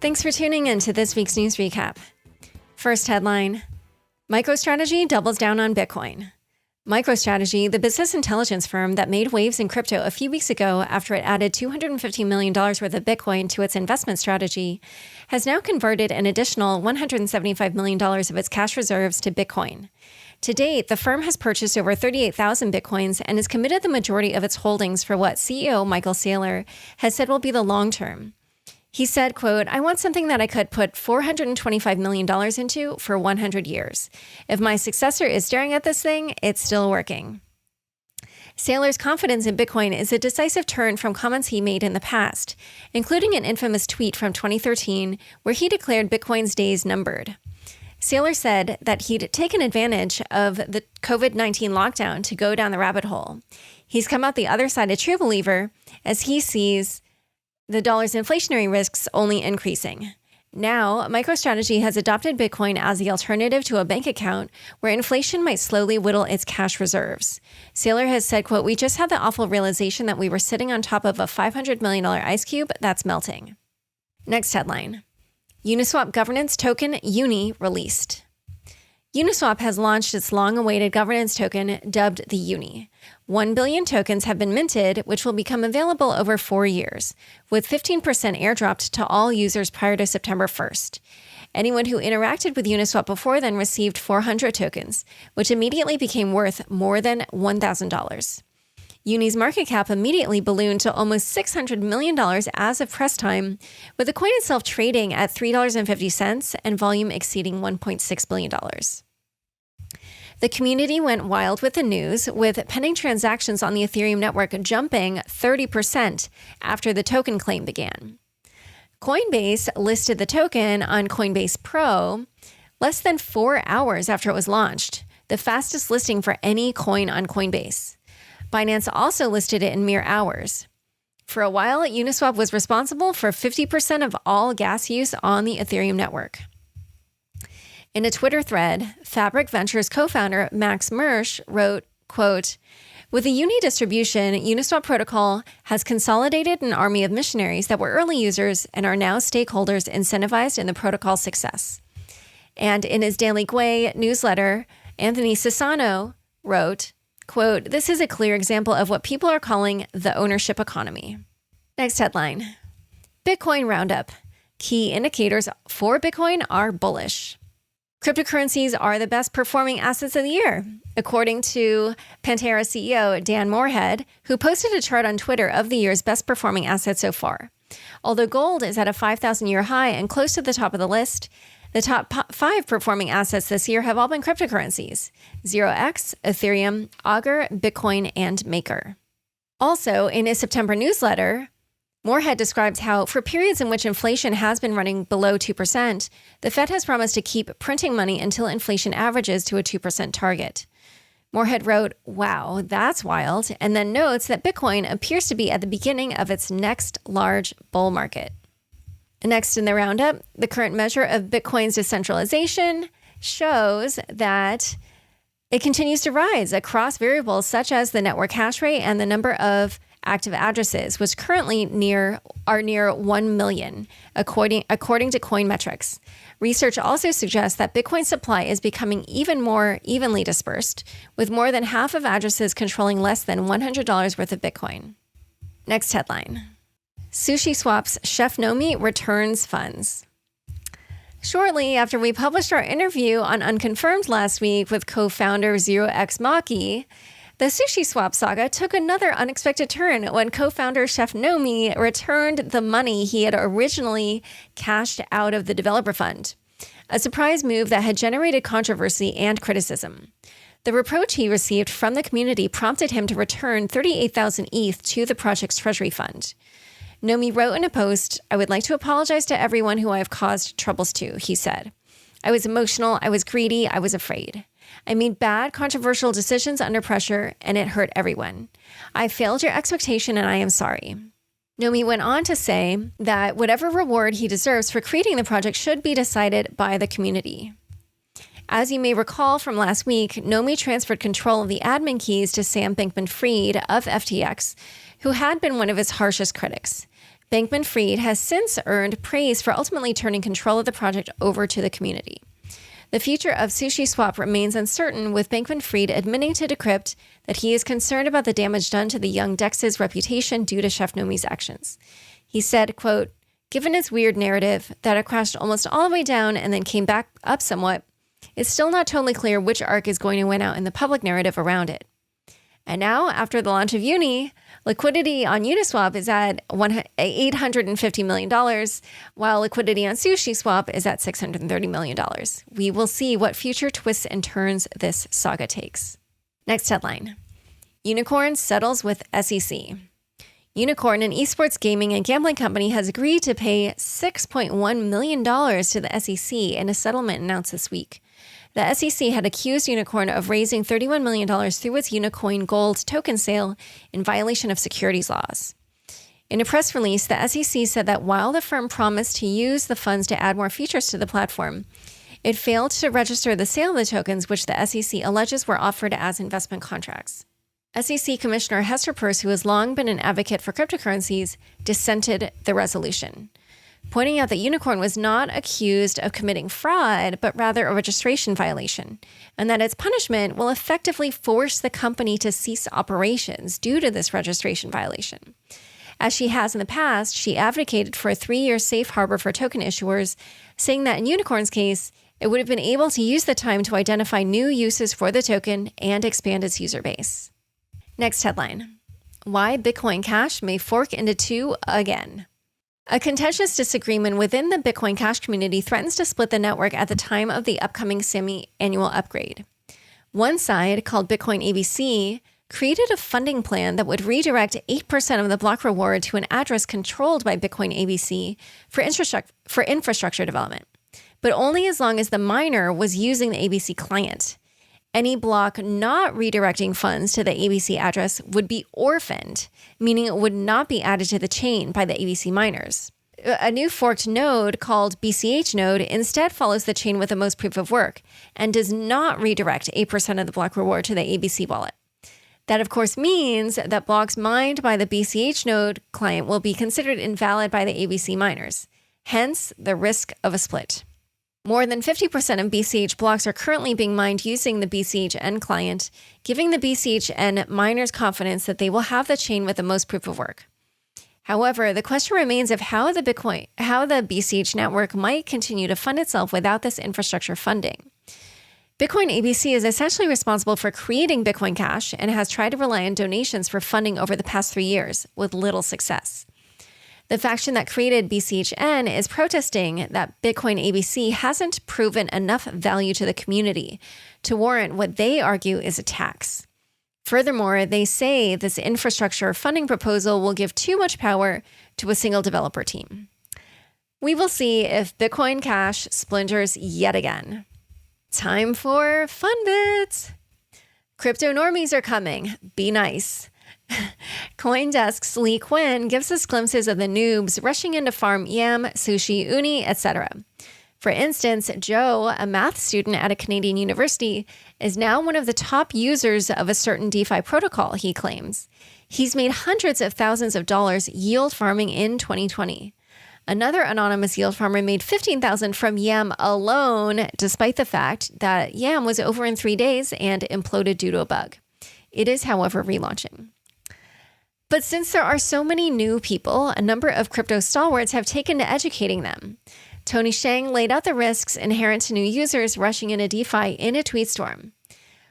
Thanks for tuning in to this week's news recap. First headline, MicroStrategy doubles down on Bitcoin. MicroStrategy, the business intelligence firm that made waves in crypto a few weeks ago after it added $250 million worth of Bitcoin to its investment strategy, has now converted an additional $175 million of its cash reserves to Bitcoin. To date, the firm has purchased over 38,000 Bitcoins and has committed the majority of its holdings for what CEO Michael Saylor has said will be the long term. He said, quote, "I want something that I could put $425 million into for 100 years. If my successor is staring at this thing, it's still working." Saylor's confidence in Bitcoin is a decisive turn from comments he made in the past, including an infamous tweet from 2013 where he declared Bitcoin's days numbered. Saylor said that he'd taken advantage of the COVID-19 lockdown to go down the rabbit hole. He's come out the other side a true believer as he sees the dollar's inflationary risks only increasing. Now, MicroStrategy has adopted Bitcoin as the alternative to a bank account where inflation might slowly whittle its cash reserves. Saylor has said, quote, "We just had the awful realization that we were sitting on top of a $500 million ice cube that's melting." Next headline, Uniswap governance token UNI released. Uniswap has launched its long-awaited governance token dubbed the UNI. 1 billion tokens have been minted, which will become available over 4 years, with 15% airdropped to all users prior to September 1st. Anyone who interacted with Uniswap before then received 400 tokens, which immediately became worth more than $1,000. UNI's market cap immediately ballooned to almost $600 million as of press time, with the coin itself trading at $3.50 and volume exceeding $1.6 billion. The community went wild with the news, with pending transactions on the Ethereum network jumping 30% after the token claim began. Coinbase listed the token on Coinbase Pro less than 4 hours after it was launched, the fastest listing for any coin on Coinbase. Binance also listed it in mere hours. For a while, Uniswap was responsible for 50% of all gas use on the Ethereum network. In a Twitter thread, Fabric Ventures co-founder Max Mersch wrote, quote, "With the UNI distribution, Uniswap protocol has consolidated an army of missionaries that were early users and are now stakeholders incentivized in the protocol's success." And in his Daily Gwei newsletter, Anthony Sassano wrote, quote, "This is a clear example of what people are calling the ownership economy." Next headline, Bitcoin roundup. Key indicators for Bitcoin are bullish. Cryptocurrencies are the best performing assets of the year, according to Pantera CEO Dan Morehead, who posted a chart on Twitter of the year's best performing assets so far. Although gold is at a 5,000-year high and close to the top of the list, the top 5 performing assets this year have all been cryptocurrencies: 0x, Ethereum, Augur, Bitcoin, and Maker. Also, in his September newsletter, Morehead describes how, for periods in which inflation has been running below 2%, the Fed has promised to keep printing money until inflation averages to a 2% target. Morehead wrote, "Wow, that's wild," and then notes that Bitcoin appears to be at the beginning of its next large bull market. Next in the roundup, the current measure of Bitcoin's decentralization shows that it continues to rise across variables such as the network hash rate and the number of active addresses, which currently are near 1 million, according to Coinmetrics. Research also suggests that Bitcoin supply is becoming even more evenly dispersed, with more than half of addresses controlling less than $100 worth of Bitcoin. Next headline, SushiSwap's Chef Nomi returns funds. Shortly after we published our interview on Unconfirmed last week with co-founder 0x Maki, the SushiSwap saga took another unexpected turn when co-founder Chef Nomi returned the money he had originally cashed out of the developer fund, a surprise move that had generated controversy and criticism. The reproach he received from the community prompted him to return 38,000 ETH to the project's treasury fund. Nomi wrote in a post, "I would like to apologize to everyone who I have caused troubles to," he said. "I was emotional, I was greedy, I was afraid. I made bad, controversial decisions under pressure, and it hurt everyone. I failed your expectation, and I am sorry." Nomi went on to say that whatever reward he deserves for creating the project should be decided by the community. As you may recall from last week, Nomi transferred control of the admin keys to Sam Bankman-Fried of FTX, who had been one of his harshest critics. Bankman-Fried has since earned praise for ultimately turning control of the project over to the community. The future of SushiSwap remains uncertain, with Bankman-Fried admitting to Decrypt that he is concerned about the damage done to the young DEX's reputation due to Chef Nomi's actions. He said, quote, "Given its weird narrative that it crashed almost all the way down and then came back up somewhat, it's still not totally clear which arc is going to win out in the public narrative around it." And now, after the launch of Uni, liquidity on Uniswap is at $850 million, while liquidity on SushiSwap is at $630 million. We will see what future twists and turns this saga takes. Next headline. Unicorn settles with SEC. Unicorn, an esports gaming and gambling company, has agreed to pay $6.1 million to the SEC in a settlement announced this week. The SEC had accused Unicorn of raising $31 million through its Unicoin Gold token sale in violation of securities laws. In a press release, the SEC said that while the firm promised to use the funds to add more features to the platform, it failed to register the sale of the tokens, which the SEC alleges were offered as investment contracts. SEC Commissioner Hester Peirce, who has long been an advocate for cryptocurrencies, dissented the resolution, pointing out that Unicorn was not accused of committing fraud, but rather a registration violation, and that its punishment will effectively force the company to cease operations due to this registration violation. As she has in the past, she advocated for a 3-year safe harbor for token issuers, saying that in Unicorn's case, it would have been able to use the time to identify new uses for the token and expand its user base. Next headline. Why Bitcoin Cash may fork into two again. A contentious disagreement within the Bitcoin Cash community threatens to split the network at the time of the upcoming semi-annual upgrade. One side, called Bitcoin ABC, created a funding plan that would redirect 8% of the block reward to an address controlled by Bitcoin ABC for infrastructure development, but only as long as the miner was using the ABC client. Any block not redirecting funds to the ABC address would be orphaned, meaning it would not be added to the chain by the ABC miners. A new forked node called BCH node instead follows the chain with the most proof of work and does not redirect 8% of the block reward to the ABC wallet. That, of course, means that blocks mined by the BCH node client will be considered invalid by the ABC miners, hence the risk of a split. More than 50% of BCH blocks are currently being mined using the BCHN client, giving the BCHN miners confidence that they will have the chain with the most proof of work. However, the question remains of how the BCH network might continue to fund itself without this infrastructure funding. Bitcoin ABC is essentially responsible for creating Bitcoin Cash and has tried to rely on donations for funding over the past 3 years, with little success. The faction that created BCHN is protesting that Bitcoin ABC hasn't proven enough value to the community to warrant what they argue is a tax. Furthermore, they say this infrastructure funding proposal will give too much power to a single developer team. We will see if Bitcoin Cash splinters yet again. Time for fun bits. Crypto normies are coming. Be nice. CoinDesk's Lee Quinn gives us glimpses of the noobs rushing in to farm Yam, Sushi, Uni, etc. For instance, Joe, a math student at a Canadian university, is now one of the top users of a certain DeFi protocol, he claims. He's made hundreds of thousands of dollars yield farming in 2020. Another anonymous yield farmer made $15,000 from Yam alone, despite the fact that Yam was over in 3 days and imploded due to a bug. It is, however, relaunching. But since there are so many new people, a number of crypto stalwarts have taken to educating them. Tony Shang laid out the risks inherent to new users rushing into DeFi in a tweet storm.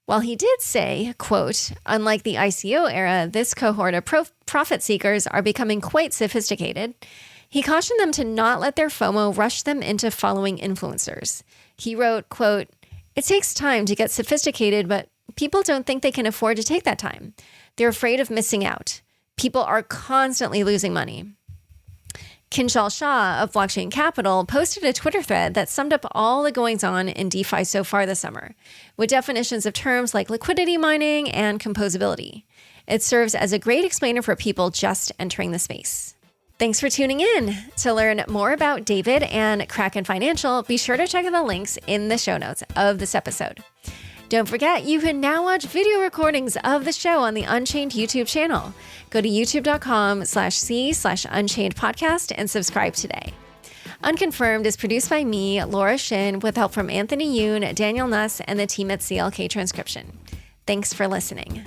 While he did say, quote, "Unlike the ICO era, this cohort of profit seekers are becoming quite sophisticated," he cautioned them to not let their FOMO rush them into following influencers. He wrote, quote, "It takes time to get sophisticated, but people don't think they can afford to take that time. They're afraid of missing out. People are constantly losing money." Kinshal Shah of Blockchain Capital posted a Twitter thread that summed up all the goings-on in DeFi so far this summer, with definitions of terms like liquidity mining and composability. It serves as a great explainer for people just entering the space. Thanks for tuning in. To learn more about David and Kraken Financial, be sure to check out the links in the show notes of this episode. Don't forget, you can now watch video recordings of the show on the Unchained YouTube channel. Go to youtube.com/c/Unchained podcast and subscribe today. Unconfirmed is produced by me, Laura Shin, with help from Anthony Yoon, Daniel Nuss, and the team at CLK Transcription. Thanks for listening.